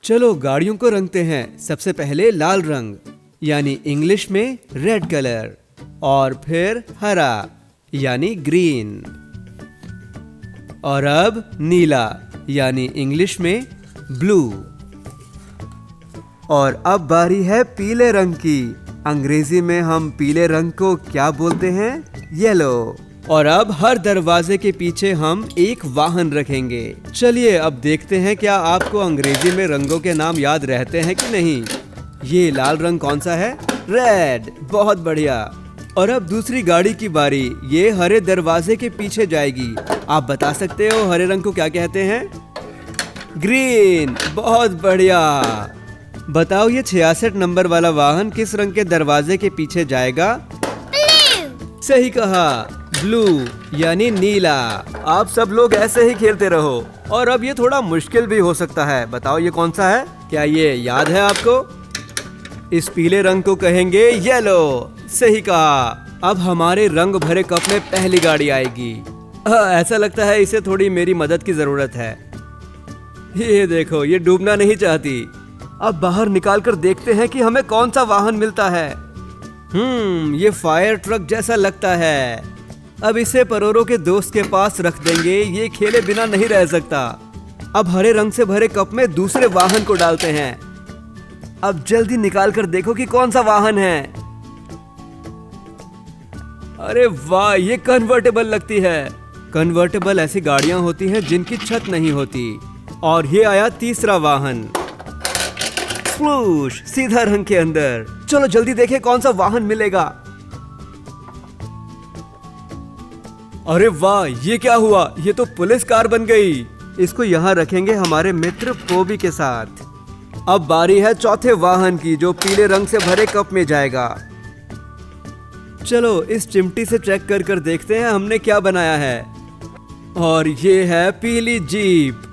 चलो गाड़ियों को रंगते हैं। सबसे पहले लाल रंग यानी इंग्लिश में रेड कलर, और फिर हरा यानी ग्रीन, और अब नीला यानी इंग्लिश में ब्लू। और अब बारी है पीले रंग की। अंग्रेजी में हम पीले रंग को क्या बोलते हैं? येलो। और अब हर दरवाजे के पीछे हम एक वाहन रखेंगे। चलिए अब देखते हैं क्या आपको अंग्रेजी में रंगों के नाम याद रहते हैं कि नहीं। ये लाल रंग कौन सा है? रेड। बहुत बढ़िया। और अब दूसरी गाड़ी की बारी। ये हरे दरवाजे के पीछे जाएगी। आप बता सकते हो हरे रंग को क्या कहते हैं? ग्रीन। बहुत बढ़िया। बताओ ये 66 नंबर वाला वाहन किस रंग के दरवाजे के पीछे जाएगा? ब्लू। सही कहा, ब्लू यानी नीला। आप सब लोग ऐसे ही खेलते रहो। और अब ये थोड़ा मुश्किल भी हो सकता है। बताओ ये कौन सा है? क्या ये याद है आपको? इस पीले रंग को कहेंगे येलो। सही कहा। अब हमारे रंग भरे कप में पहली गाड़ी आएगी। ऐसा लगता है इसे थोड़ी मेरी मदद की जरूरत है। ये देखो, ये डूबना नहीं चाहती। अब बाहर निकाल कर देखते हैं कि हमें कौन सा वाहन मिलता है। ये फायर ट्रक जैसा लगता है। अब इसे परोरो के दोस्त के पास रख देंगे। ये खेले बिना नहीं रह सकता। अब हरे रंग से भरे कप में दूसरे वाहन को डालते हैं। अब जल्दी निकाल कर देखो कि कौन सा वाहन है। अरे वाह, ये कन्वर्टेबल लगती है। कन्वर्टेबल ऐसी गाड़ियां होती हैं जिनकी छत नहीं होती। और ये आया तीसरा वाहन, फ्लूश, सीधा रंग के अंदर। चलो जल्दी देखें कौन सा वाहन मिलेगा। अरे वाह, ये क्या हुआ? ये तो पुलिस कार बन गई। इसको यहाँ रखेंगे हमारे मित्र पोबी के साथ। अब बारी है चौथे वाहन की, जो पीले रंग से भरे कप में जाएगा। चलो इस चिमटी से चेक कर कर देखते हैं हमने क्या बनाया है। और ये है पीली जीप।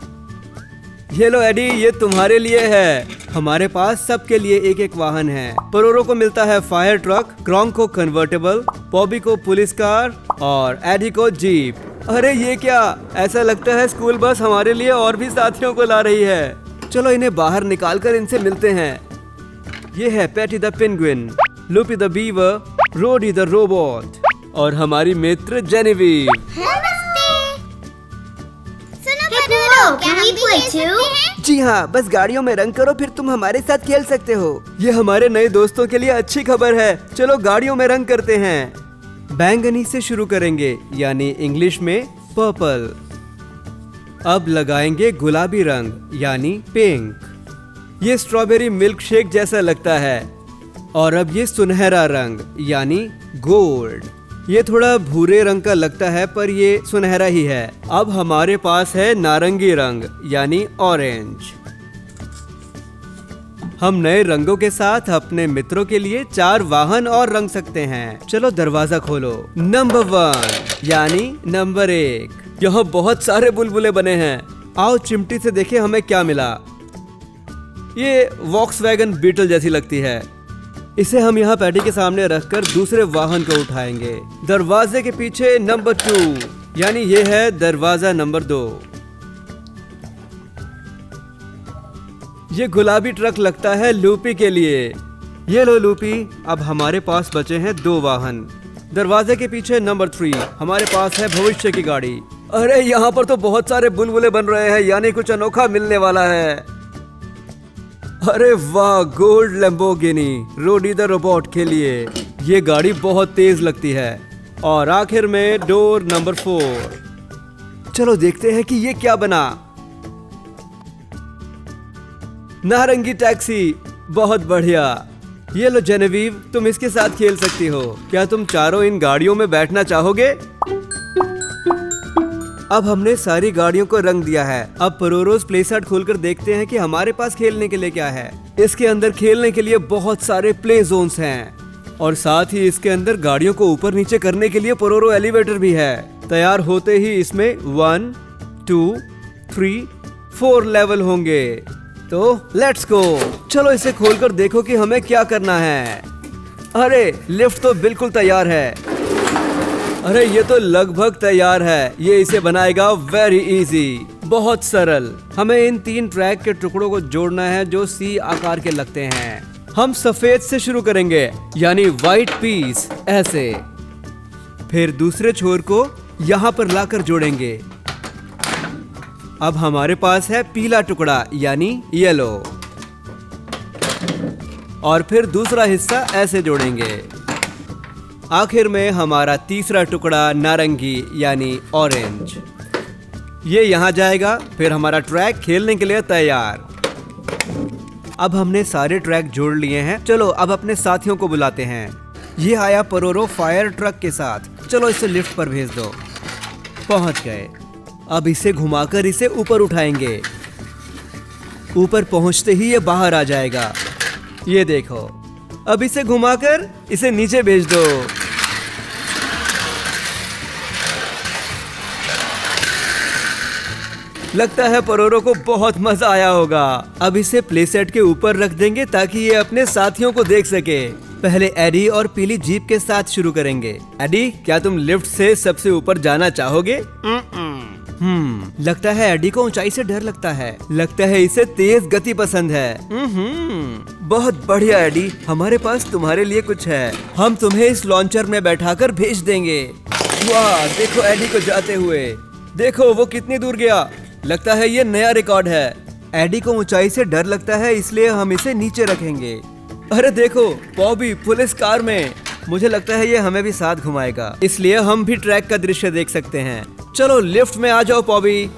ये लो एडी, ये तुम्हारे लिए है। हमारे पास सबके लिए एक एक वाहन है। परोरो को मिलता है फायर ट्रक, क्रोंक को कन्वर्टेबल, पॉबी को पुलिस कार और एडी को जीप। अरे ये क्या? ऐसा लगता है स्कूल बस हमारे लिए और भी साथियों को ला रही है। चलो इन्हें बाहर निकालकर इनसे मिलते हैं। ये है Patty the penguin, Loopy the beaver, Roadie the robot और हमारी मित्र जेनेविव। Can we play too? जी हाँ, बस गाड़ियों में रंग करो, फिर तुम हमारे साथ खेल सकते हो। ये हमारे नए दोस्तों के लिए अच्छी खबर है। चलो गाड़ियों में रंग करते हैं। बैंगनी से शुरू करेंगे यानी इंग्लिश में पर्पल। अब लगाएंगे गुलाबी रंग यानी पिंक। ये स्ट्रॉबेरी मिल्क शेक जैसा लगता है। और अब ये सुनहरा रंग यानी गोल्ड। ये थोड़ा भूरे रंग का लगता है पर ये सुनहरा ही है। अब हमारे पास है नारंगी रंग यानी ऑरेंज। हम नए रंगों के साथ अपने मित्रों के लिए 4 वाहन और रंग सकते हैं। चलो दरवाजा खोलो। नंबर 1 यानी नंबर 1। यहाँ बहुत सारे बुलबुले बने हैं। आओ चिमटी से देखें हमें क्या मिला। ये वॉक्सवैगन बीटल जैसी लगती है। इसे हम यहाँ पैटी के सामने रखकर दूसरे वाहन को उठाएंगे। दरवाजे के पीछे नंबर 2 यानी ये है दरवाजा नंबर 2। ये गुलाबी ट्रक लगता है लूपी के लिए। ये लो लूपी, अब हमारे पास बचे हैं 2 वाहन। दरवाजे के पीछे नंबर 3 हमारे पास है भविष्य की गाड़ी। अरे यहाँ पर तो बहुत सारे बुलबुले बन रहे हैं, यानी कुछ अनोखा मिलने वाला है। अरे वाह, गोल्ड लैम्बोर्गिनी, रोडी द रोबोट के लिए। ये गाड़ी बहुत तेज लगती है। और आखिर में डोर नंबर 4। चलो देखते हैं कि ये क्या बना। नारंगी टैक्सी, बहुत बढ़िया। ये लो जेनेविव, तुम इसके साथ खेल सकती हो। क्या तुम चारों इन गाड़ियों में बैठना चाहोगे? अब हमने सारी गाड़ियों को रंग दिया है। अब परोरोस प्लेसेट खोलकर देखते हैं कि हमारे पास खेलने के लिए क्या है। इसके अंदर खेलने के लिए बहुत सारे प्ले जोन्स हैं और साथ ही इसके अंदर गाड़ियों को ऊपर नीचे करने के लिए परोरो एलिवेटर भी है। तैयार होते ही इसमें 1, 2, 3, 4 लेवल होंगे। तो लेट्स गो। चलो इसे खोलकर देखो कि हमें क्या करना है। अरे लिफ्ट तो बिल्कुल तैयार है। अरे ये तो लगभग तैयार है। ये इसे बनाएगा वेरी इजी। बहुत सरल। हमें इन 3 ट्रैक के टुकड़ों को जोड़ना है जो सी आकार के लगते हैं। हम सफेद से शुरू करेंगे, यानी व्हाइट पीस, ऐसे। फिर दूसरे छोर को यहाँ पर लाकर जोड़ेंगे। अब हमारे पास है पीला टुकड़ा, यानी येलो। और फिर दूसरा हिस्सा ऐसे जोड़ेंगे। आखिर में हमारा तीसरा टुकड़ा नारंगी, यानी ऑरेंज। ये यहाँ जाएगा। फिर हमारा ट्रैक खेलने के लिए तैयार। अब हमने सारे ट्रैक जोड़ लिए हैं। चलो अब अपने साथियों को बुलाते हैं। ये आया परोरो फायर ट्रक के साथ। चलो इसे लिफ्ट पर भेज दो। पहुंच गए। अब इसे घुमाकर इसे ऊपर उठाएंगे। ऊपर पहुंचते ही ये बाहर आ जाएगा। ये देखो। अब इसे घुमाकर इसे नीचे भेज दो। लगता है परोरो को बहुत मजा आया होगा। अब इसे प्ले सेट के ऊपर रख देंगे ताकि ये अपने साथियों को देख सके। पहले एडी और पीली जीप के साथ शुरू करेंगे। एडी, क्या तुम लिफ्ट से सबसे ऊपर जाना चाहोगे? लगता है एडी को ऊंचाई से डर लगता है। लगता है इसे तेज गति पसंद है। बहुत बढ़िया एडी, हमारे पास तुम्हारे लिए कुछ है। हम तुम्हें इस लॉन्चर में बैठाकर भेज देंगे। वाह, देखो एडी को जाते हुए। देखो वो कितनी दूर गया। लगता है ये नया रिकॉर्ड है। एडी को ऊंचाई से डर लगता है, इसलिए हम इसे नीचे रखेंगे। अरे देखो, बॉबी पुलिस कार में। मुझे लगता है ये हमें भी साथ घुमाएगा, इसलिए हम भी ट्रैक का दृश्य देख सकते हैं। चलो लिफ्ट में आ जाओ बॉबी।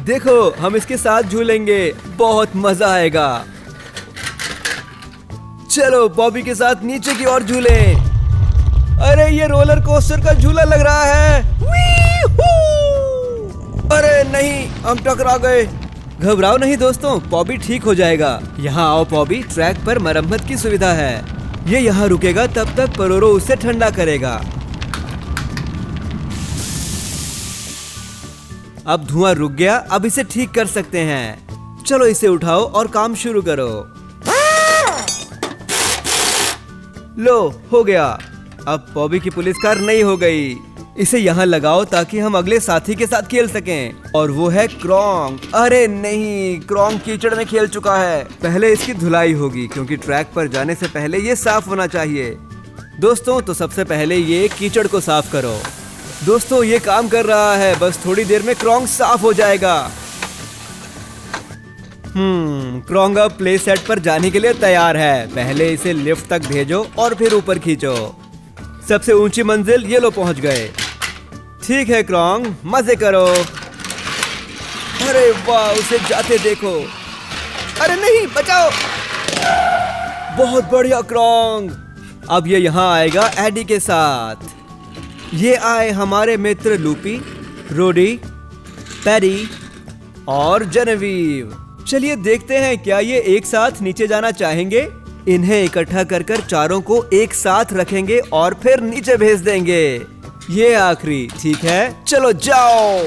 देखो हम इसके साथ झूलेंगे, बहुत मजा आएगा। चलो बॉबी के साथ नीचे की ओर झूलें। अरे ये रोलर कोस्टर का झूला लग रहा है। अरे नहीं, हम टकरा गए। घबराओ नहीं दोस्तों, पॉबी ठीक हो जाएगा। यहाँ आओ पॉबी, ट्रैक पर मरम्मत की सुविधा है। ये यहाँ रुकेगा, तब तक परोरो उसे ठंडा करेगा। अब धुआं रुक गया, अब इसे ठीक कर सकते हैं। चलो इसे उठाओ और काम शुरू करो। लो, हो गया। अब पॉबी की पुलिस कार नई हो गई। इसे यहाँ लगाओ ताकि हम अगले साथी के साथ खेल सकें। और वो है क्रोंग। अरे नहीं, क्रोंग कीचड़ में खेल चुका है। पहले इसकी धुलाई होगी, क्योंकि ट्रैक पर जाने से पहले ये साफ होना चाहिए। दोस्तों, तो सबसे पहले ये कीचड़ को साफ करो। दोस्तों, ये काम कर रहा है। बस थोड़ी देर में क्रोंग साफ हो जाएगा। क्रोंग अब प्ले सेट पर जाने के लिए तैयार है। पहले इसे लिफ्ट तक भेजो और फिर ऊपर खींचो। सबसे ऊंची मंजिल, ये लो पहुंच गए। ठीक है क्रोंग, मजे करो। अरे वाह, उसे जाते देखो। अरे नहीं, बचाओ। बहुत बढ़िया क्रोंग। अब ये यहाँ आएगा एडी के साथ। ये आए हमारे मित्र लूपी, रोडी, पैडी और जेनेविव। चलिए देखते हैं क्या ये एक साथ नीचे जाना चाहेंगे। इन्हें इकट्ठा कर कर चारों को एक साथ रखेंगे और फिर नीचे भेज देंगे। ये आखिरी, ठीक है, चलो जाओ।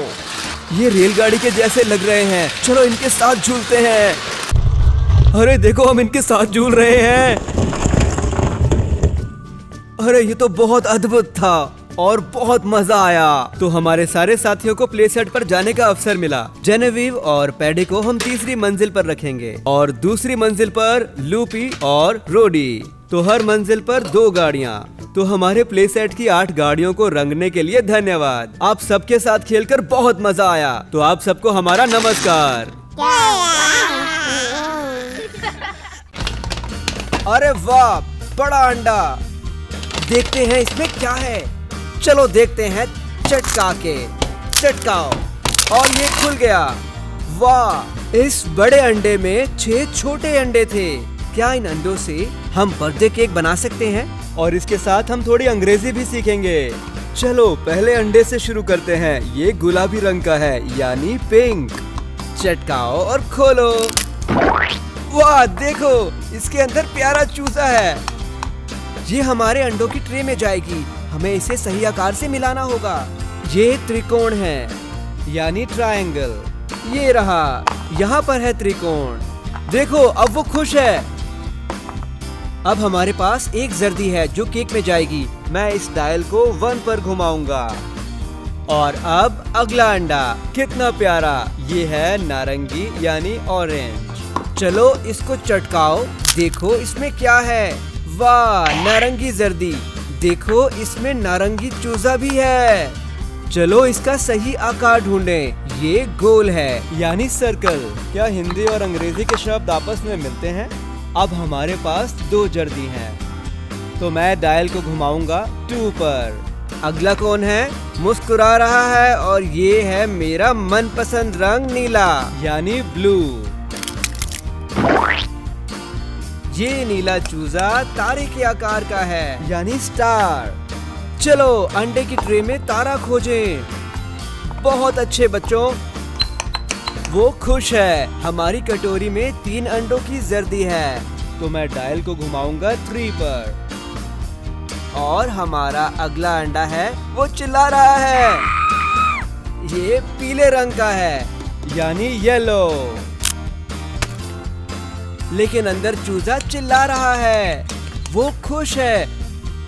ये रेलगाड़ी के जैसे लग रहे हैं। चलो इनके साथ झूलते हैं। अरे देखो, हम इनके साथ झूल रहे हैं। अरे ये तो बहुत अद्भुत था और बहुत मजा आया। तो हमारे सारे साथियों को प्ले सेट पर जाने का अवसर मिला। जेनेविव और पैडी को हम तीसरी मंजिल पर रखेंगे और दूसरी मंजिल पर लूपी और रोडी। तो हर मंजिल पर 2 गाड़ियाँ। तो हमारे प्ले सेट की 8 गाड़ियों को रंगने के लिए धन्यवाद। आप सबके साथ खेलकर बहुत मजा आया। तो आप सबको हमारा नमस्कार। अरे वाह, बड़ा अंडा। देखते हैं इसमें क्या है। चलो देखते हैं। चटका के चटकाओ और ये खुल गया। वाह, इस बड़े अंडे में 6 छोटे अंडे थे। क्या इन अंडों से हम बर्थडे केक बना सकते हैं? और इसके साथ हम थोड़ी अंग्रेजी भी सीखेंगे। चलो पहले अंडे से शुरू करते हैं। ये गुलाबी रंग का है, यानी पिंक। चटकाओ और खोलो। वाह देखो, इसके अंदर प्यारा चूजा है। ये हमारे अंडों की ट्रे में जाएगी। हमें इसे सही आकार से मिलाना होगा। ये त्रिकोण है, यानी ट्रायंगल। ये रहा, यहाँ पर है त्रिकोण। देखो अब वो खुश है। अब हमारे पास एक जर्दी है जो केक में जाएगी। मैं इस डायल को 1 पर घुमाऊंगा। और अब अगला अंडा, कितना प्यारा, ये है नारंगी यानी ऑरेंज। चलो इसको चटकाओ, देखो इसमें क्या है। वाह, नारंगी जर्दी। देखो इसमें नारंगी चूजा भी है। चलो इसका सही आकार ढूंढें। ये गोल है यानी सर्कल। क्या हिंदी और अंग्रेजी के शब्द आपस में मिलते हैं? अब हमारे पास 2 जर्दी हैं, तो मैं डायल को घुमाऊंगा 2 पर। अगला कौन है? मुस्कुरा रहा है और ये है मेरा मनपसंद रंग नीला यानी ब्लू। ये नीला चूजा तारे के आकार का है यानी स्टार। चलो अंडे की ट्रे में तारा खोजें। बहुत अच्छे बच्चों, वो खुश है। हमारी कटोरी में 3 अंडों की जर्दी है, तो मैं डायल को घुमाऊंगा 3 पर। और हमारा अगला अंडा है, वो चिल्ला रहा है। ये पीले रंग का है यानी येलो। लेकिन अंदर चूजा चिल्ला रहा है। वो खुश है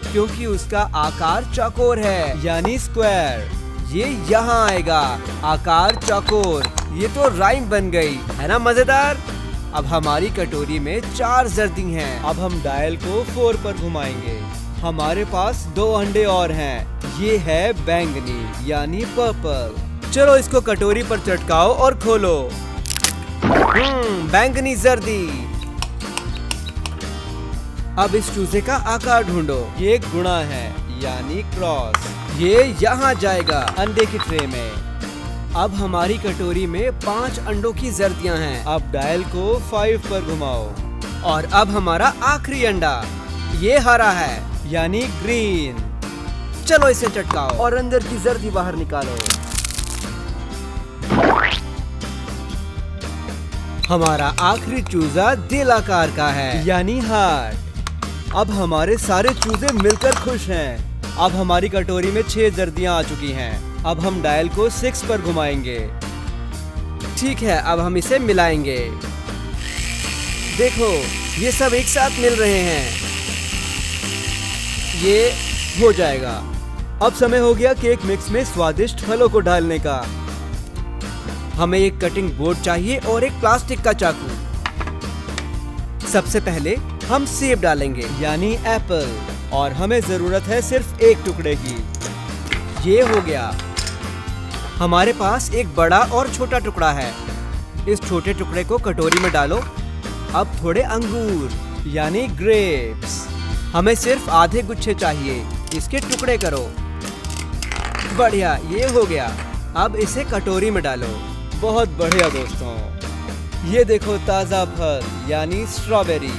क्योंकि उसका आकार चौकोर है यानी स्क्वायर। ये यहाँ आएगा, आकार चौकोर। ये तो राइम बन गई है ना, मजेदार। अब हमारी कटोरी में 4 जर्दी हैं। अब हम डायल को 4 पर घुमाएंगे। हमारे पास 2 अंडे और हैं। ये है बैंगनी यानी पर्पल। चलो इसको कटोरी पर चटकाओ और खोलो। बैंगनी जर्दी। अब इस चूजे का आकार ढूंढो। ये गुणा है यानी क्रॉस। ये यहाँ जाएगा अंडे की ट्रे में। अब हमारी कटोरी में 5 अंडों की जर्दियां हैं। अब डायल को 5 पर घुमाओ। और अब हमारा आखिरी अंडा, ये हरा है यानी ग्रीन। चलो इसे चटकाओ और अंदर की जर्दी बाहर निकालो। हमारा आखिरी चूजा दिल आकार का है यानी हार्ट। अब हमारे सारे चूजे मिलकर खुश हैं। अब हमारी कटोरी में 6 जर्दियां आ चुकी हैं। अब हम डायल को 6 पर घुमाएंगे। ठीक है, अब हम इसे मिलाएंगे। देखो ये सब एक साथ मिल रहे हैं। ये हो जाएगा। अब समय हो गया केक मिक्स में स्वादिष्ट फलों को डालने का। हमें एक कटिंग बोर्ड चाहिए और एक प्लास्टिक का चाकू। सबसे पहले हम सेब डालेंगे यानी एप्पल, और हमें जरूरत है सिर्फ एक टुकड़े की। ये हो गया। हमारे पास एक बड़ा और छोटा टुकड़ा है। इस छोटे टुकड़े को कटोरी में डालो। अब थोड़े अंगूर यानी ग्रेप्स। हमें सिर्फ आधे गुच्छे चाहिए। इसके टुकड़े करो। बढ़िया, ये हो गया। अब इसे कटोरी में डालो। बहुत बढ़िया दोस्तों, ये देखो ताज़ा फल यानी स्ट्रॉबेरी।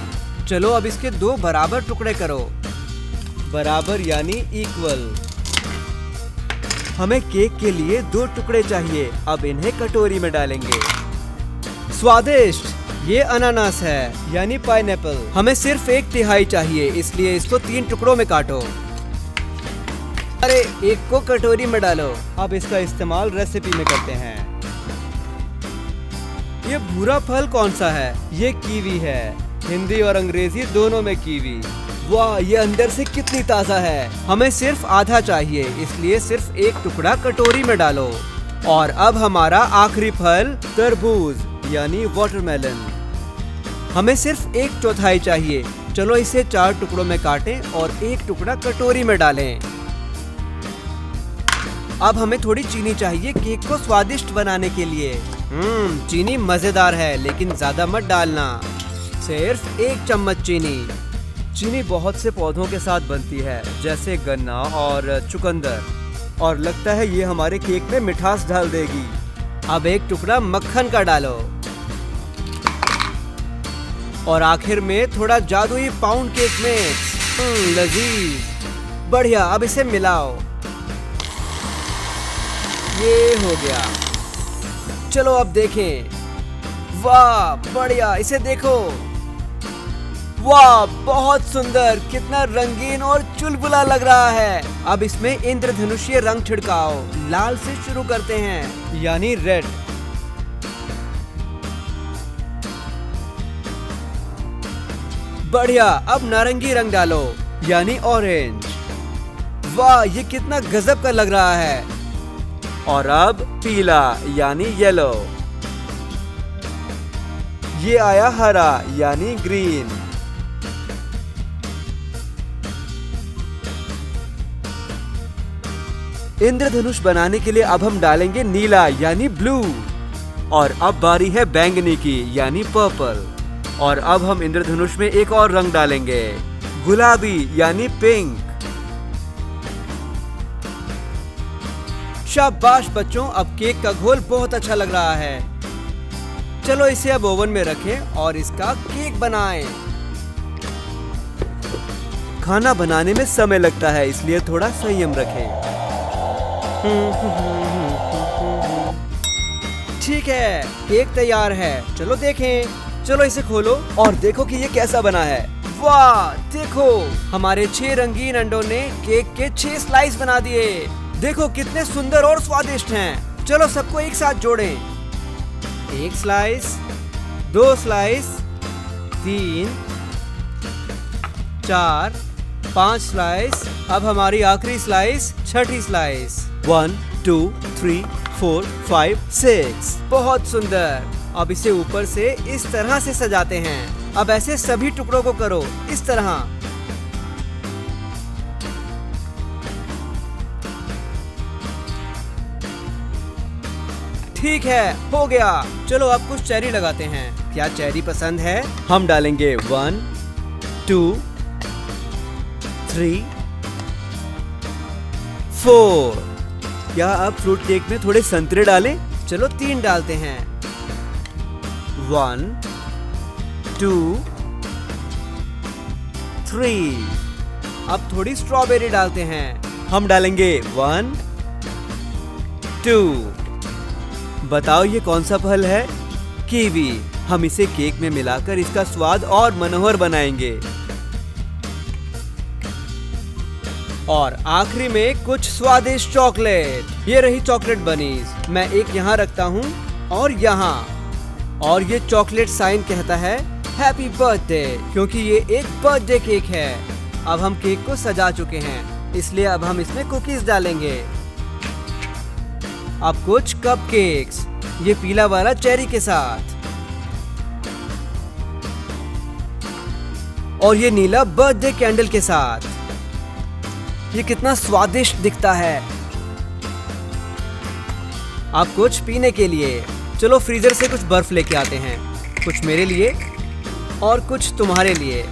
चलो अब इसके 2 बराबर टुकड़े करो। बराबर यानी इक्वल। हमें केक के लिए 2 टुकड़े चाहिए। अब इन्हें कटोरी में डालेंगे। स्वादिष्ट, ये अनानास है यानी पाइनएप्पल। हमें सिर्फ 1/3 चाहिए, इसलिए इसको 3 टुकड़ों में काटो। अरे एक को कटोरी में डालो। अब इसका इस्तेमाल रेसिपी में करते हैं। ये भूरा फल कौन सा है? ये कीवी है। हिंदी और अंग्रेजी दोनों में कीवी। वाह, ये अंदर से कितनी ताज़ा है। हमें सिर्फ आधा चाहिए, इसलिए सिर्फ 1 टुकड़ा कटोरी में डालो। और अब हमारा आखिरी फल तरबूज यानी वाटरमेलन। हमें सिर्फ 1/4 चाहिए। चलो इसे 4 टुकड़ों में काटें और 1 टुकड़ा कटोरी में डालें। अब हमें थोड़ी चीनी चाहिए केक को स्वादिष्ट बनाने के लिए। चीनी मजेदार है, लेकिन ज्यादा मत डालना। सिर्फ 1 चम्मच चीनी। चीनी बहुत से पौधों के साथ बनती है, जैसे गन्ना और चुकंदर, और लगता है ये हमारे केक में मिठास डाल देगी। अब 1 टुकड़ा मक्खन का डालो। और आखिर में थोड़ा जादुई पाउंड केक मिक्स। लजीज। बढ़िया, अब इसे मिलाओ। ये हो गया। चलो अब देखें। वाह बढ़िया, इसे देखो। वाह बहुत सुंदर, कितना रंगीन और चुलबुला लग रहा है। अब इसमें इंद्रधनुषीय रंग छिड़काओ। लाल से शुरू करते हैं यानी रेड। बढ़िया, अब नारंगी रंग डालो यानी ऑरेंज। वाह ये कितना गजब का लग रहा है। और अब पीला यानी येलो। ये आया हरा यानी ग्रीन। इंद्रधनुष बनाने के लिए अब हम डालेंगे नीला यानी ब्लू। और अब बारी है बैंगनी की यानी पर्पल। और अब हम इंद्रधनुष में एक और रंग डालेंगे, गुलाबी यानी पिंक। शाबाश बच्चों, अब केक का घोल बहुत अच्छा लग रहा है। चलो इसे अब ओवन में रखें और इसका केक बनाएं। खाना बनाने में समय लगता है, इसलिए थोड़ा संयम रखें। ठीक है, केक तैयार है। चलो देखें। चलो इसे खोलो और देखो कि ये कैसा बना है। वाह, देखो हमारे 6 रंगीन अंडों ने केक के 6 स्लाइस बना दिए। देखो कितने सुंदर और स्वादिष्ट हैं। चलो सबको एक साथ जोड़ें। 1 स्लाइस, 2 स्लाइस, 3, 4, 5 स्लाइस। अब हमारी आखिरी स्लाइस, छठी स्लाइस। 1, 2, 3, 4, 5, 6। बहुत सुंदर। अब इसे ऊपर से इस तरह से सजाते हैं। अब ऐसे सभी टुकड़ों को करो, इस तरह। ठीक है, हो गया। चलो अब कुछ चेरी लगाते हैं। क्या चेरी पसंद है? हम डालेंगे 1, 2, 3, 4। क्या अब फ्रूट केक में थोड़े संतरे डालें? चलो 3 डालते हैं। 1, 2, 3। अब थोड़ी स्ट्रॉबेरी डालते हैं। हम डालेंगे 1, 2। बताओ ये कौन सा फल है? कीवी। हम इसे केक में मिलाकर इसका स्वाद और मनोहर बनाएंगे। और आखिरी में कुछ स्वादिष्ट चॉकलेट। ये रही चॉकलेट बनीज। मैं एक यहाँ रखता हूँ और यहाँ। और ये चॉकलेट साइन कहता है हैप्पी बर्थडे, क्योंकि ये एक बर्थडे केक है। अब हम केक को सजा चुके हैं, इसलिए अब हम इसमें कुकीज डालेंगे। अब कुछ कपकेक्स, ये पीला वाला चेरी के साथ। और ये नीला बर्थडे कैंडल के साथ। ये कितना स्वादिष्ट दिखता है। अब कुछ पीने के लिए। चलो फ्रीजर से कुछ बर्फ लेके आते हैं। कुछ मेरे लिए और कुछ तुम्हारे लिए।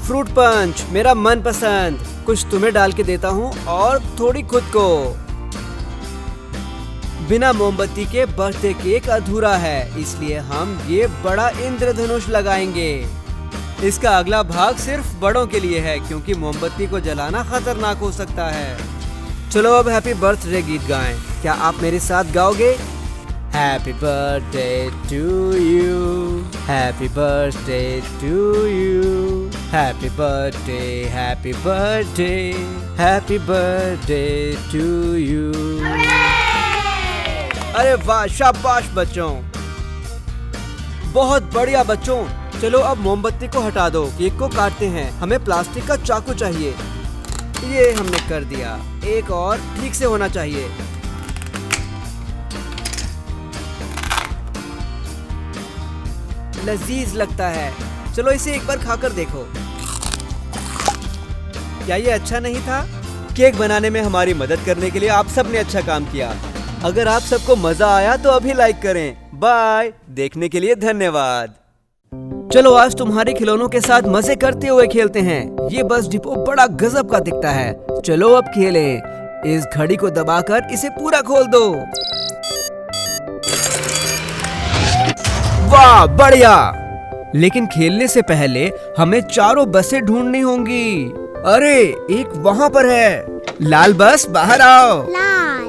फ्रूट पंच, मेरा मनपसंद। कुछ तुम्हें डाल के देता हूँ और थोड़ी खुद को। बिना मोमबत्ती के बर्थडे केक अधूरा है, इसलिए हम ये बड़ा इंद्रधनुष लगाएंगे। इसका अगला भाग सिर्फ बड़ों के लिए है, क्योंकि मोमबत्ती को जलाना खतरनाक हो सकता है। चलो अब हैप्पी बर्थडे गीत गाएं। क्या आप मेरे साथ गाओगे? Happy birthday to you, happy birthday to you, happy birthday, happy birthday, happy birthday to you. अरे वाह, शाबाश बच्चों, बहुत बढ़िया बच्चों। चलो अब मोमबत्ती को हटा दो, केक को काटते हैं। हमें प्लास्टिक का चाकू चाहिए। ये हमने कर दिया। एक और ठीक से होना चाहिए। लजीज लगता है। चलो इसे एक बार खाकर देखो। क्या ये अच्छा नहीं था? केक बनाने में हमारी मदद करने के लिए आप सबने अच्छा काम किया। अगर आप सबको मजा आया तो अभी लाइक करें। बाय। देखने के लिए धन्यवाद। चलो आज तुम्हारे खिलौनों के साथ मजे करते हुए खेलते हैं। ये बस डिपो बड़ा गजब का दिखता है। चलो अब खेलें। इस घड़ी को दबाकर इसे पूरा खोल दो। वाह, बढ़िया। लेकिन खेलने से पहले हमें चारों बसें ढूंढनी होंगी। अरे एक वहाँ पर है। लाल बस, बाहर आओ। लाल।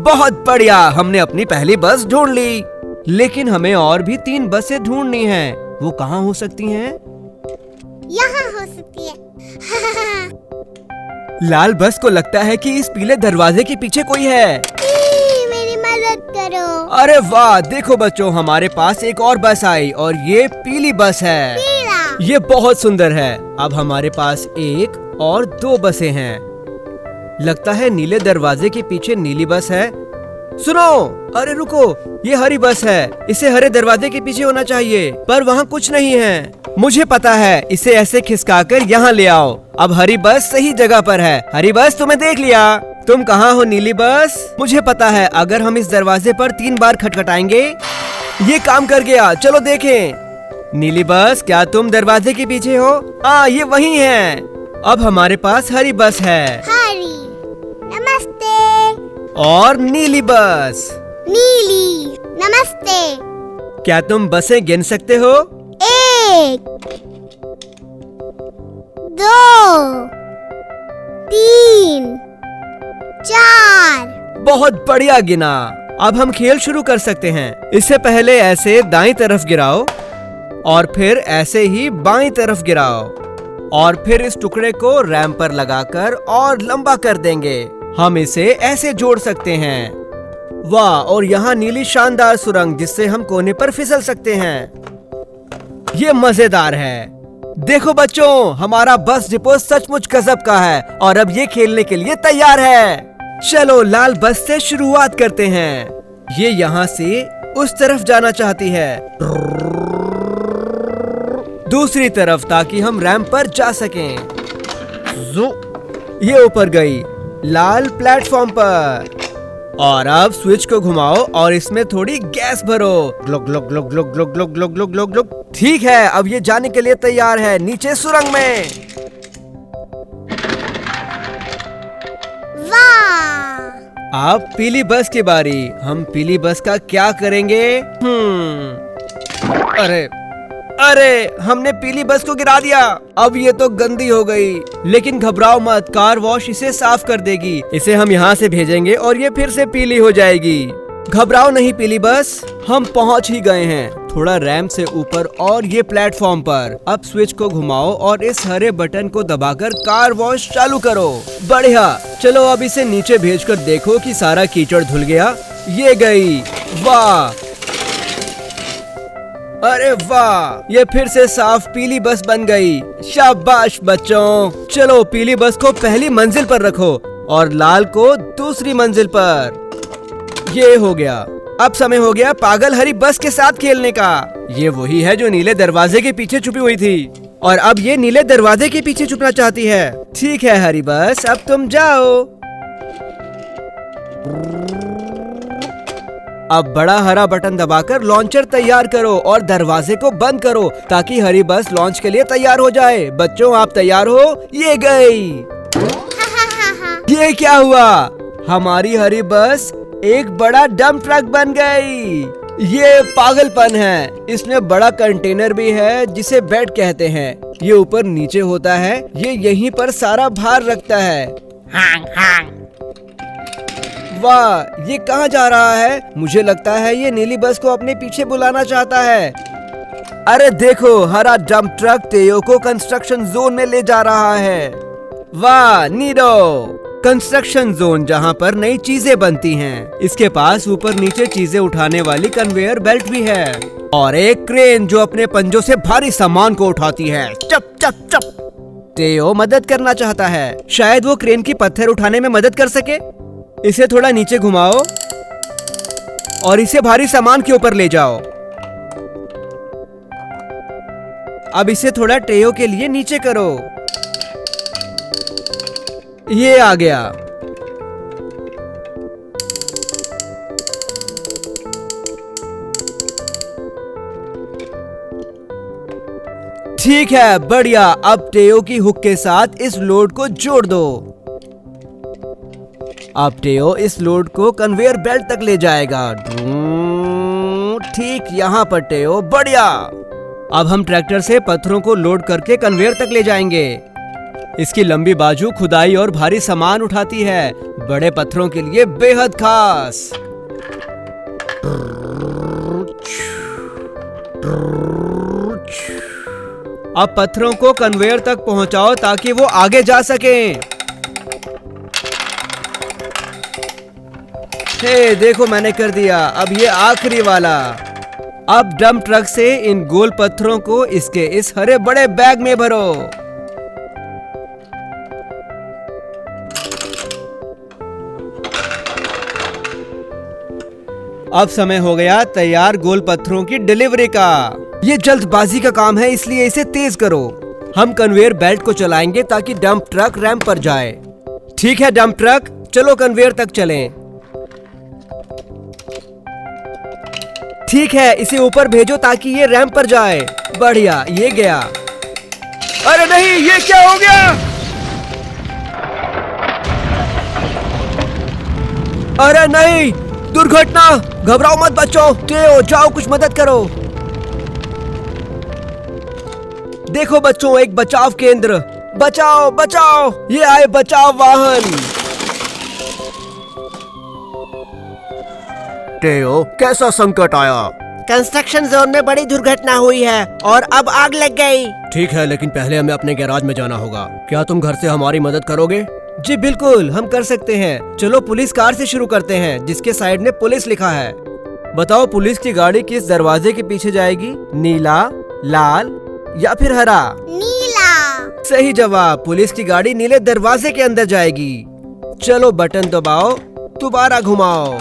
बहुत बढ़िया, हमने अपनी पहली बस ढूंढ ली। लेकिन हमें और भी 3 बसें ढूंढनी हैं। वो कहाँ हो सकती हैं? यहाँ हो सकती है। लाल बस को लगता है कि इस पीले दरवाजे के पीछे कोई है। मेरी मदद करो। अरे वाह, देखो बच्चों, हमारे पास एक और बस आई और ये पीली बस है। पीला। ये बहुत सुंदर है। अब हमारे पास 1 और 2 बसें हैं। लगता है नीले दरवाजे के पीछे नीली बस है। सुनो, अरे रुको, ये हरी बस है। इसे हरे दरवाजे के पीछे होना चाहिए, पर वहाँ कुछ नहीं है। मुझे पता है, इसे ऐसे खिसकाकर यहाँ ले आओ। अब हरी बस सही जगह पर है। हरी बस, तुम्हें देख लिया। तुम कहाँ हो नीली बस? मुझे पता है, अगर हम इस दरवाजे पर 3 बार खटखटाएंगे ये काम कर गया। चलो देखें। नीली बस, क्या तुम दरवाजे के पीछे हो? हाँ, ये वही है। अब हमारे पास हरी बस है। हरी, नमस्ते। और नीली बस। नीली, नमस्ते। क्या तुम बसें गिन सकते हो? 1, 2, 3, 4। बहुत बढ़िया गिना। अब हम खेल शुरू कर सकते हैं। इससे पहले ऐसे दाईं तरफ गिराओ और फिर ऐसे ही बाईं तरफ गिराओ और फिर इस टुकड़े को रैंप पर लगाकर और लंबा कर देंगे। हम इसे ऐसे जोड़ सकते हैं। वाह, और यहाँ नीली शानदार सुरंग जिससे हम कोने पर फिसल सकते हैं। ये मजेदार है। देखो बच्चों, हमारा बस डिपो सचमुच गजब का है और अब ये खेलने के लिए तैयार है। चलो लाल बस से शुरुआत करते हैं। ये यहाँ से उस तरफ जाना चाहती है, दूसरी तरफ, ताकि हम रैंप पर जा सकें। ये ऊपर गई, लाल प्लेटफॉर्म पर। और अब स्विच को घुमाओ और इसमें थोड़ी गैस भरो। ग्लुक ग्लुक ग्लुक ग्लुक ग्लुक ग्लुक ग्लुक ग्लुक ग्लुक ग्लुक। ठीक है, अब ये जाने के लिए तैयार है नीचे सुरंग में। वाह! अब पीली बस की बारी। हम पीली बस का क्या करेंगे? अरे अरे, हमने पीली बस को गिरा दिया। अब ये तो गंदी हो गई। लेकिन घबराओ मत, कार वॉश इसे साफ कर देगी। इसे हम यहाँ से भेजेंगे और ये फिर से पीली हो जाएगी। घबराओ नहीं पीली बस, हम पहुँच ही गए हैं। थोड़ा रैंप से ऊपर और ये प्लेटफॉर्म पर। अब स्विच को घुमाओ और इस हरे बटन को दबाकर कार वॉश चालू करो। बढ़िया। चलो अब इसे नीचे भेजकर देखो कि सारा कीचड़ धुल गया। ये गई। वाह, अरे वाह, ये फिर से साफ पीली बस बन गई। शाबाश बच्चों। चलो पीली बस को पहली मंजिल पर रखो और लाल को दूसरी मंजिल पर। ये हो गया। अब समय हो गया पागल हरी बस के साथ खेलने का। ये वही है जो नीले दरवाजे के पीछे छुपी हुई थी और अब ये नीले दरवाजे के पीछे छुपना चाहती है। ठीक है हरी बस, अब तुम जाओ। अब बड़ा हरा बटन दबाकर लॉन्चर तैयार करो और दरवाजे को बंद करो ताकि हरी बस लॉन्च के लिए तैयार हो जाए। बच्चों आप तैयार हो? ये गई। ये क्या हुआ? हमारी हरी बस एक बड़ा डंप ट्रक बन गई। ये पागलपन है। इसमें बड़ा कंटेनर भी है जिसे बेड कहते हैं। ये ऊपर नीचे होता है। ये यहीं पर सारा भार रखता है। वाह, ये कहाँ जा रहा है? मुझे लगता है ये नीली बस को अपने पीछे बुलाना चाहता है। अरे देखो, हरा डंप ट्रक टेयो को कंस्ट्रक्शन जोन में ले जा रहा है। वाह नीरो, कंस्ट्रक्शन जोन जहाँ पर नई चीजें बनती हैं। इसके पास ऊपर नीचे चीजें उठाने वाली कन्वेयर बेल्ट भी है और एक क्रेन जो अपने पंजों से भारी सामान को उठाती है। चप चप चप। टेयो मदद करना चाहता है। शायद वो क्रेन की पत्थर उठाने में मदद कर सके। इसे थोड़ा नीचे घुमाओ और इसे भारी सामान के ऊपर ले जाओ। अब इसे थोड़ा टेयो के लिए नीचे करो। ये आ गया। ठीक है, बढ़िया। अब टेयो की हुक के साथ इस लोड को जोड़ दो। अब टेयो इस लोड को कन्वेयर बेल्ट तक ले जाएगा। ठीक यहाँ पर टेयो, बढ़िया। अब हम ट्रैक्टर से पत्थरों को लोड करके कन्वेयर तक ले जाएंगे। इसकी लंबी बाजू खुदाई और भारी सामान उठाती है, बड़े पत्थरों के लिए बेहद खास। अब पत्थरों को कन्वेयर तक पहुंचाओ ताकि वो आगे जा सकें। हे देखो, मैंने कर दिया। अब ये आखिरी वाला। अब डंप ट्रक से इन गोल पत्थरों को इसके इस हरे बड़े बैग में भरो। अब समय हो गया तैयार गोल पत्थरों की डिलीवरी का। ये जल्दबाजी का काम है, इसलिए इसे तेज करो। हम कन्वेयर बेल्ट को चलाएंगे ताकि डंप ट्रक रैंप पर जाए। ठीक है डंप ट्रक, चलो कन्वेयर तक चलें। ठीक है, इसे ऊपर भेजो ताकि ये रैंप पर जाए। बढ़िया, ये गया। अरे नहीं, ये क्या हो गया? अरे नहीं, दुर्घटना। घबराओ मत बच्चों, टेओ जाओ कुछ मदद करो। देखो बच्चों, एक बचाव केंद्र। बचाओ बचाओ, ये आए बचाव वाहन। टेओ, कैसा संकट आया? कंस्ट्रक्शन जोन में बड़ी दुर्घटना हुई है और अब आग लग गई। ठीक है, लेकिन पहले हमें अपने गैराज में जाना होगा। क्या तुम घर से हमारी मदद करोगे? जी बिल्कुल, हम कर सकते हैं। चलो पुलिस कार से शुरू करते हैं, जिसके साइड में पुलिस लिखा है। बताओ पुलिस की गाड़ी किस दरवाजे के पीछे जाएगी? नीला, लाल या फिर हरा? नीला। सही जवाब, पुलिस की गाड़ी नीले दरवाजे के अंदर जाएगी। चलो बटन दबाओ, दोबारा घुमाओ।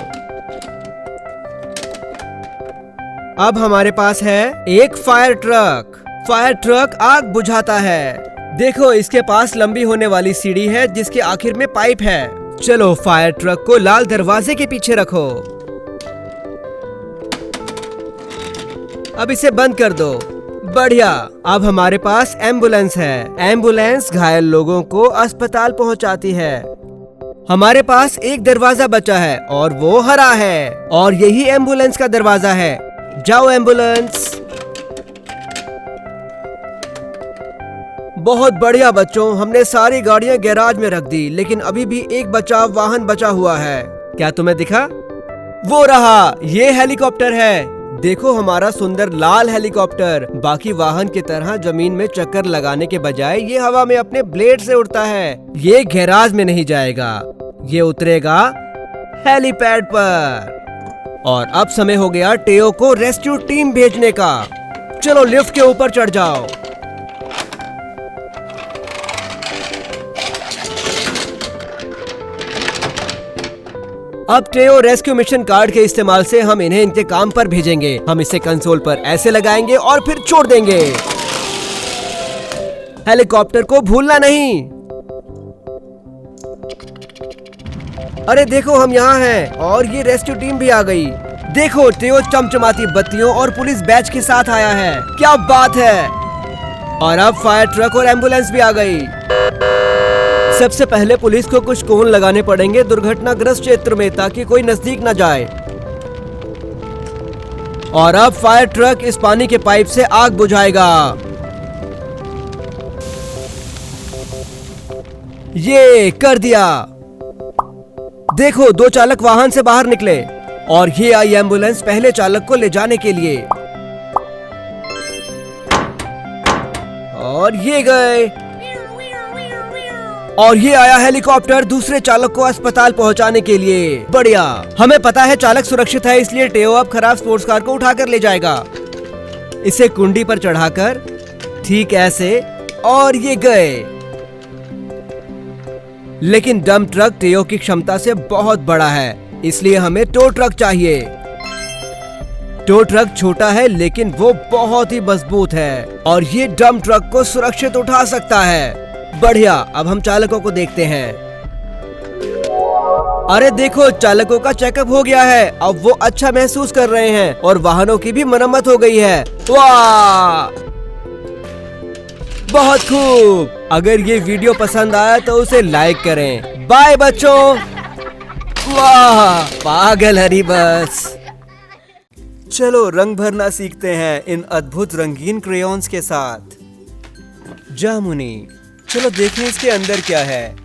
अब हमारे पास है एक फायर ट्रक। फायर ट्रक आग बुझाता है। देखो, इसके पास लंबी होने वाली सीढ़ी है जिसके आखिर में पाइप है। चलो फायर ट्रक को लाल दरवाजे के पीछे रखो। अब इसे बंद कर दो। बढ़िया, अब हमारे पास एम्बुलेंस है। एम्बुलेंस घायल लोगों को अस्पताल पहुंचाती है। हमारे पास एक दरवाजा बचा है और वो हरा है, और यही एम्बुलेंस का दरवाजा है। जाओ एम्बुलेंस। बहुत बढ़िया बच्चों, हमने सारी गाड़ियां गैराज में रख दी, लेकिन अभी भी एक बचाव वाहन बचा हुआ है। क्या तुम्हें दिखा? वो रहा, ये हेलीकॉप्टर है। देखो हमारा सुंदर लाल हेलीकॉप्टर। बाकी वाहन की तरह जमीन में चक्कर लगाने के बजाय ये हवा में अपने ब्लेड से उड़ता है। ये गैराज में नहीं जाएगा, ये उतरेगा हेलीपैड पर। और अब समय हो गया टेओ को रेस्क्यू टीम भेजने का। चलो लिफ्ट के ऊपर चढ़ जाओ। अब टेओ रेस्क्यू मिशन कार्ड के इस्तेमाल से हम इन्हें इनके काम पर भेजेंगे। हम इसे कंसोल पर ऐसे लगाएंगे और फिर छोड़ देंगे। हेलीकॉप्टर को भूलना नहीं। अरे देखो, हम यहाँ हैं और ये रेस्क्यू टीम भी आ गई। देखो, टेओ चमचमाती बत्तियों और पुलिस बैच के साथ आया है। क्या बात है। और अब फायर ट्रक और एम्बुलेंस भी आ गई। सबसे पहले पुलिस को कुछ कोन लगाने पड़ेंगे दुर्घटनाग्रस्त क्षेत्र में, ताकि कोई नजदीक न जाए। और अब फायर ट्रक इस पानी के पाइप से आग बुझाएगा। ये कर दिया। देखो, दो चालक वाहन से बाहर निकले और ये आई एम्बुलेंस पहले चालक को ले जाने के लिए। और ये गए। और ये आया हेलीकॉप्टर दूसरे चालक को अस्पताल पहुंचाने के लिए। बढ़िया, हमें पता है चालक सुरक्षित है, इसलिए टेओ अब खराब स्पोर्ट्स कार को उठाकर ले जाएगा। इसे कुंडी पर चढ़ाकर ठीक ऐसे, और ये गए। लेकिन डंप ट्रक टेओ की क्षमता से बहुत बड़ा है, इसलिए हमें टो ट्रक चाहिए। टो ट्रक छोटा है लेकिन वो बहुत ही मजबूत है, और ये डंप ट्रक को सुरक्षित उठा सकता है। बढ़िया, अब हम चालकों को देखते हैं। अरे देखो, चालकों का चेकअप हो गया है। अब वो अच्छा महसूस कर रहे हैं और वाहनों की भी मरम्मत हो गई है। वाह, बहुत खूब। अगर ये वीडियो पसंद आया तो उसे लाइक करें। बाय बच्चों। वाह, पागल हरी बस। चलो रंग भरना सीखते हैं इन अद्भुत रंगीन क्रेयॉन्स के साथ। जामुनी, चलो देखें इसके अंदर क्या है।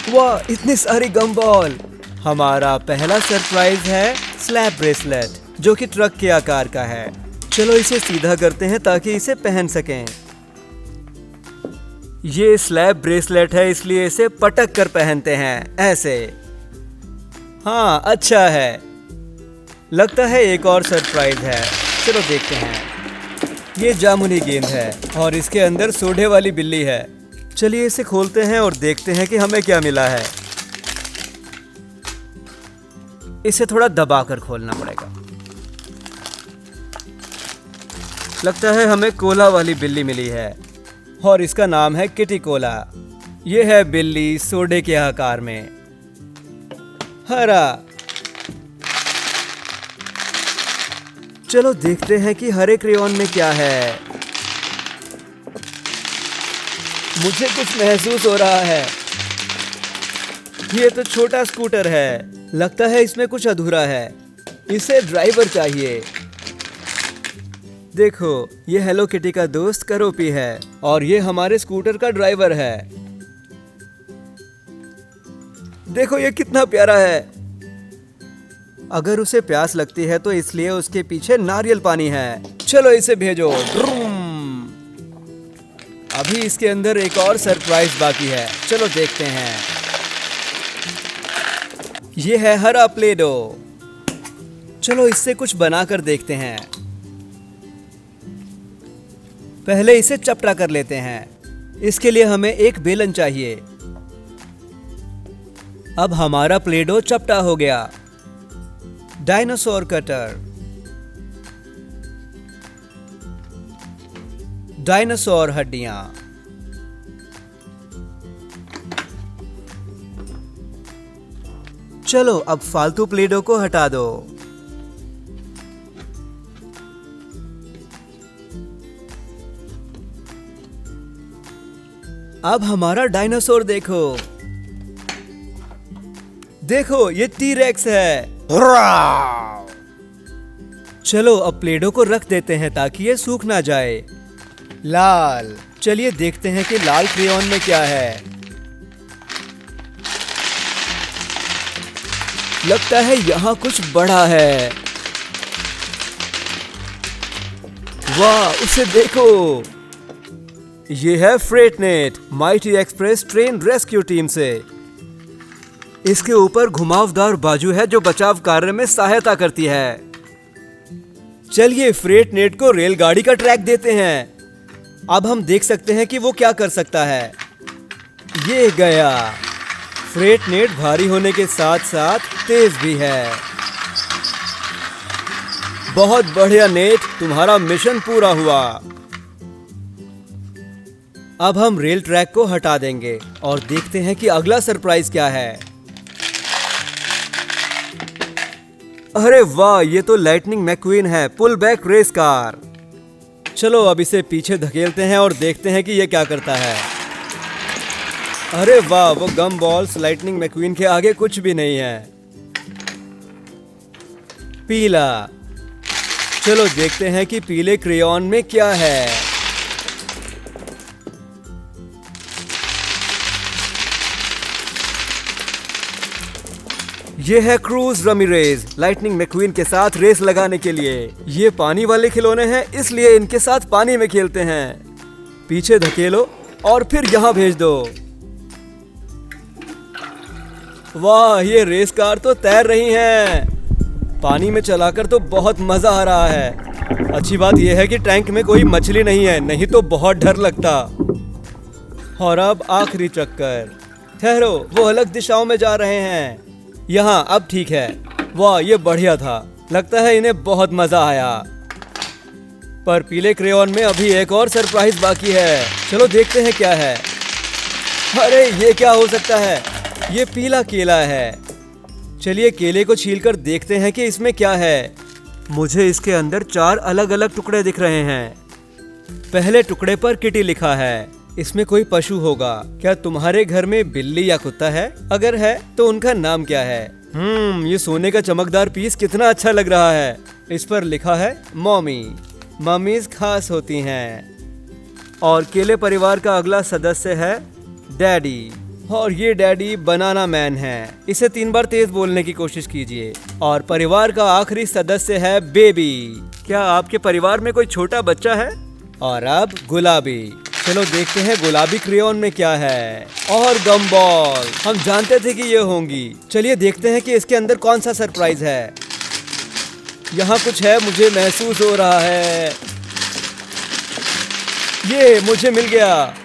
वाह, इतनी सारी गम बॉल। हमारा पहला सरप्राइज है स्लैब ब्रेसलेट, जो कि ट्रक के आकार का है। चलो इसे सीधा करते हैं ताकि इसे पहन सकें। ये स्लैब ब्रेसलेट है, इसलिए इसे पटक कर पहनते हैं ऐसे। हाँ, अच्छा है। लगता है एक और सरप्राइज है। चलो देखते हैं। ये जामुनी गेंद है और इसके अंदर सोडे वाली बिल्ली है। चलिए इसे खोलते हैं और देखते हैं कि हमें क्या मिला है। इसे थोड़ा दबाकर खोलना पड़ेगा। लगता है हमें कोला वाली बिल्ली मिली है और इसका नाम है किटी कोला। यह है बिल्ली सोडे के आकार में, हरा। चलो देखते हैं कि हरे क्रेयॉन में क्या है। मुझे कुछ महसूस हो रहा है। ये तो छोटा स्कूटर है, लगता है इसमें कुछ अधूरा है। इसे ड्राइवर चाहिए। देखो, ये हेलो किटी का दोस्त करोपी है और ये हमारे स्कूटर का ड्राइवर है। देखो ये कितना प्यारा है। अगर उसे प्यास लगती है तो इसलिए उसके पीछे नारियल पानी है। चलो इसे भेजो। अभी इसके अंदर एक और सरप्राइज बाकी है, चलो देखते हैं। ये है हरा प्ले डो। चलो इससे कुछ बनाकर देखते हैं। पहले इसे चपटा कर लेते हैं। इसके लिए हमें एक बेलन चाहिए। अब हमारा प्ले डो चपटा हो गया। डायनासोर कटर, डायनासोर हड्डियां। चलो अब फालतू प्ले डो को हटा दो। अब हमारा डायनासोर देखो। देखो ये टी-रेक्स है। चलो अब प्लेडो को रख देते हैं ताकि ये सूख ना जाए। लाल, चलिए देखते हैं कि लाल क्रेयॉन में क्या है। लगता है यहाँ कुछ बड़ा है। वाह, उसे देखो। ये है freight net, mighty express train rescue team से। इसके ऊपर घुमावदार बाजू है जो बचाव कार्य में सहायता करती है। चलिए फ्रेट नेट को रेलगाड़ी का ट्रैक देते हैं। अब हम देख सकते हैं कि वो क्या कर सकता है। ये गया। फ्रेट नेट भारी होने के साथ साथ तेज भी है। बहुत बढ़िया नेट, तुम्हारा मिशन पूरा हुआ। अब हम रेल ट्रैक को हटा देंगे और देखते हैं कि अगला सरप्राइज क्या है। अरे वाह, ये तो लाइटनिंग मैक्वीन है, पुल बैक रेस कार। चलो अब इसे पीछे धकेलते हैं और देखते हैं कि ये क्या करता है। अरे वाह, वो गम बॉल्स लाइटनिंग मैक्वीन के आगे कुछ भी नहीं है। पीला। चलो देखते हैं कि पीले क्रेयॉन में क्या है। ये है क्रूज रमीरेज, लाइटनिंग मैक्वीन के साथ रेस लगाने के लिए। ये पानी वाले खिलौने हैं, इसलिए इनके साथ पानी में खेलते हैं। पीछे धकेलो और फिर यहाँ भेज दो। वाह, ये रेस कार तो तैर रही हैं। पानी में चलाकर तो बहुत मजा आ रहा है। अच्छी बात यह है कि टैंक में कोई मछली नहीं है, नहीं तो बहुत डर लगता। और अब आखिरी चक्कर। ठहरो, वो अलग दिशाओं में जा रहे हैं। यहाँ अब ठीक है। वाह, ये बढ़िया था। लगता है इन्हें बहुत मजा आया। पर पीले क्रेयॉन में अभी एक और सरप्राइज बाकी है। चलो देखते हैं क्या है। अरे ये क्या हो सकता है? ये पीला केला है। चलिए केले को छीलकर देखते हैं कि इसमें क्या है। मुझे इसके अंदर 4 अलग अलग टुकड़े दिख रहे हैं। पहले टुकड़े पर किटी लिखा है। इसमें कोई पशु होगा। क्या तुम्हारे घर में बिल्ली या कुत्ता है? अगर है तो उनका नाम क्या है? ये सोने का चमकदार पीस कितना अच्छा लग रहा है। इस पर लिखा है मॉमी। मम्मीज खास होती हैं। और केले परिवार का अगला सदस्य है डैडी। और ये डैडी बनाना मैन है। इसे 3 बार तेज बोलने की कोशिश कीजिए। और परिवार का आखिरी सदस्य है बेबी। क्या आपके परिवार में कोई छोटा बच्चा है? और अब गुलाबी। चलो देखते हैं गुलाबी क्रेयॉन में क्या है। और गम बॉल, हम जानते थे कि ये होंगी। चलिए देखते हैं कि इसके अंदर कौन सा सरप्राइज है। यहाँ कुछ है, मुझे महसूस हो रहा है। ये मुझे मिल गया।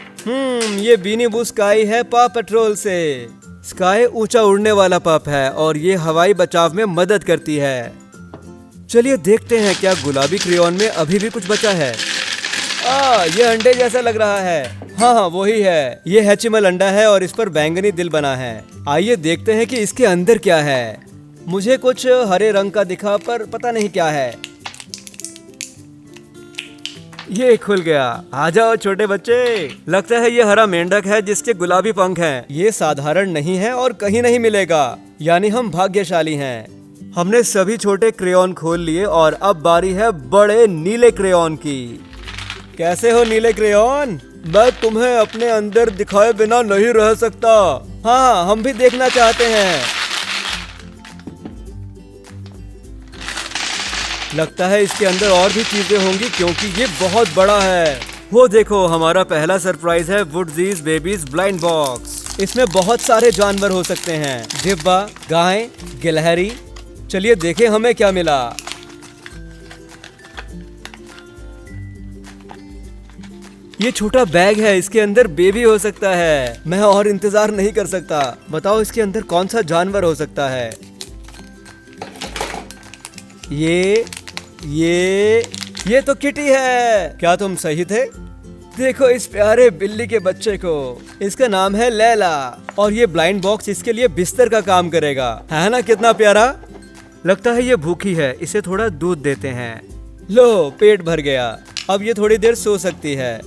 ये बीनी बू स्काई है पा पेट्रोल से। स्काई ऊंचा उड़ने वाला पप है और ये हवाई बचाव में मदद करती है। चलिए देखते हैं क्या गुलाबी क्रेयॉन में अभी भी कुछ बचा है। ये अंडे जैसा लग रहा है। हाँ वही है। ये हैचिमल अंडा है और इस पर बैंगनी दिल बना है। आइए देखते हैं कि इसके अंदर क्या है। मुझे कुछ हरे रंग का दिखा पर पता नहीं क्या है। ये खुल गया। आ जाओ छोटे बच्चे। लगता है ये हरा मेंढक है जिसके गुलाबी पंख हैं। ये साधारण नहीं है और कहीं नहीं मिलेगा, यानी हम भाग्यशाली हैं। हमने सभी छोटे क्रेयॉन खोल लिए और अब बारी है बड़े नीले क्रेयॉन की। कैसे हो नीले क्रेयॉन? मैं तुम्हें अपने अंदर दिखाए बिना नहीं रह सकता। हाँ हम भी देखना चाहते हैं। लगता है इसके अंदर और भी चीजें होंगी क्योंकि ये बहुत बड़ा है। वो देखो हमारा पहला सरप्राइज है वुडजीज बेबीज ब्लाइंड बॉक्स। इसमें बहुत सारे जानवर हो सकते हैं, डिब्बा, गाय, गिलहरी। चलिए देखें हमें क्या मिला। ये छोटा बैग है, इसके अंदर बेबी हो सकता है। मैं और इंतजार नहीं कर सकता। बताओ इसके अंदर कौन सा जानवर हो सकता है। ये तो किटी है। क्या तुम सही थे? देखो इस प्यारे बिल्ली के बच्चे को। इसका नाम है लैला और ये ब्लाइंड बॉक्स इसके लिए बिस्तर का काम करेगा। है ना कितना प्यारा? लगता है ये भूखी है, इसे थोड़ा दूध देते हैं। लो पेट भर गया, अब ये थोड़ी देर सो सकती है।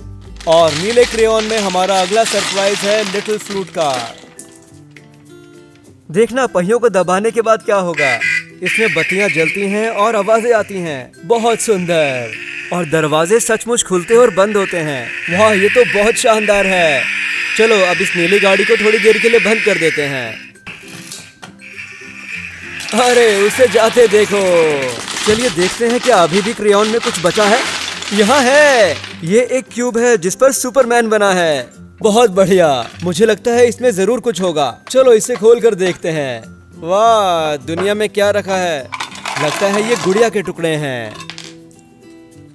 और नीले क्रेयॉन में हमारा अगला सरप्राइज है लिटिल फ्लूट का। देखना पहियों को दबाने के बाद क्या होगा। इसमें बत्तियां जलती हैं और आवाजें आती हैं। बहुत सुंदर। और दरवाजे सचमुच खुलते और बंद होते हैं। वाह ये तो बहुत शानदार है। चलो अब इस नीली गाड़ी को थोड़ी देर के लिए बंद कर देते हैं। अरे उसे जाते देखो। चलिए देखते हैं क्या अभी भी क्रेयॉन में कुछ बचा है। यहाँ है। ये एक क्यूब है जिस पर सुपरमैन बना है। बहुत बढ़िया। मुझे लगता है इसमें जरूर कुछ होगा। चलो इसे खोल कर देखते हैं। वाह दुनिया में क्या रखा है। लगता है ये गुड़िया के टुकड़े हैं।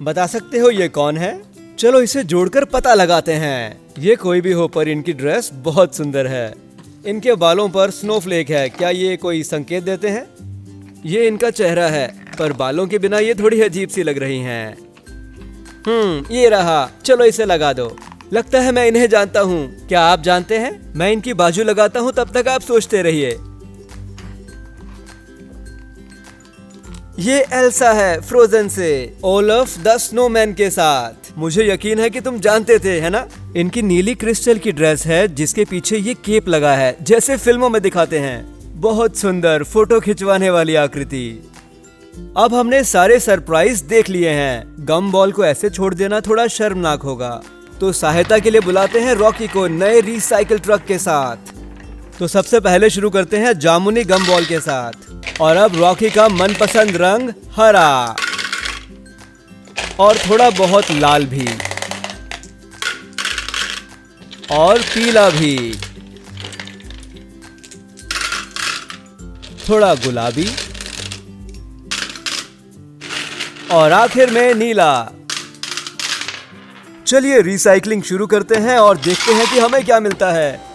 बता सकते हो ये कौन है? चलो इसे जोड़कर पता लगाते हैं। ये कोई भी हो पर इनकी ड्रेस बहुत सुंदर है। इनके बालों पर स्नोफ्लेक है। क्या ये कोई संकेत देते हैं? ये इनका चेहरा है पर बालों के बिना ये थोड़ी अजीब सी लग रही हैं। ये रहा। चलो इसे लगा दो। लगता है मैं इन्हें जानता हूँ। क्या आप जानते हैं? मैं इनकी बाजू लगाता हूँ, तब तक आप सोचते रहिए। ये एल्सा है फ्रोजन से, ओलफ द स्नोमैन के साथ। मुझे यकीन है कि तुम जानते थे, है ना? इनकी नीली क्रिस्टल की ड्रेस है जिसके पीछे ये केप लगा है, जैसे फिल्मों में दिखाते हैं। बहुत सुंदर फोटो खिंचवाने वाली आकृति। अब हमने सारे सरप्राइज देख लिए हैं। गम बॉल को ऐसे छोड़ देना थोड़ा शर्मनाक होगा, तो सहायता के लिए बुलाते हैं रॉकी को नए रिसाइकिल ट्रक के साथ। तो सबसे पहले शुरू करते हैं जामुनी गम बॉल के साथ। और अब रॉकी का मनपसंद रंग हरा और थोड़ा बहुत लाल भी और पीला भी, थोड़ा गुलाबी और आखिर में नीला। चलिए रिसाइकलिंग शुरू करते हैं और देखते हैं कि हमें क्या मिलता है।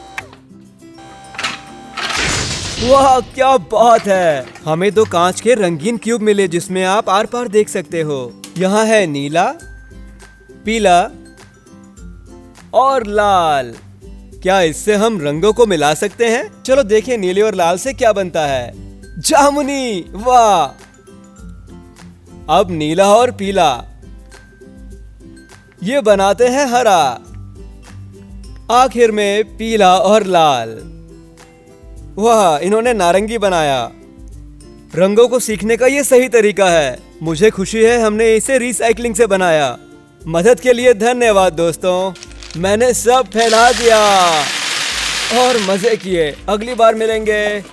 वाह क्या बात है। हमें दो कांच के रंगीन क्यूब मिले जिसमें आप आर पार देख सकते हो। यहाँ है नीला, पीला और लाल। क्या इससे हम रंगों को मिला सकते हैं? चलो देखें नीले और लाल से क्या बनता है। जामुनी। वाह। अब नीला और पीला, ये बनाते हैं हरा। आखिर में पीला और लाल। वाह इन्होंने नारंगी बनाया। रंगों को सीखने का ये सही तरीका है। मुझे खुशी है हमने इसे रिसाइकलिंग से बनाया। मदद के लिए धन्यवाद दोस्तों। मैंने सब फैला दिया और मजे किए। अगली बार मिलेंगे।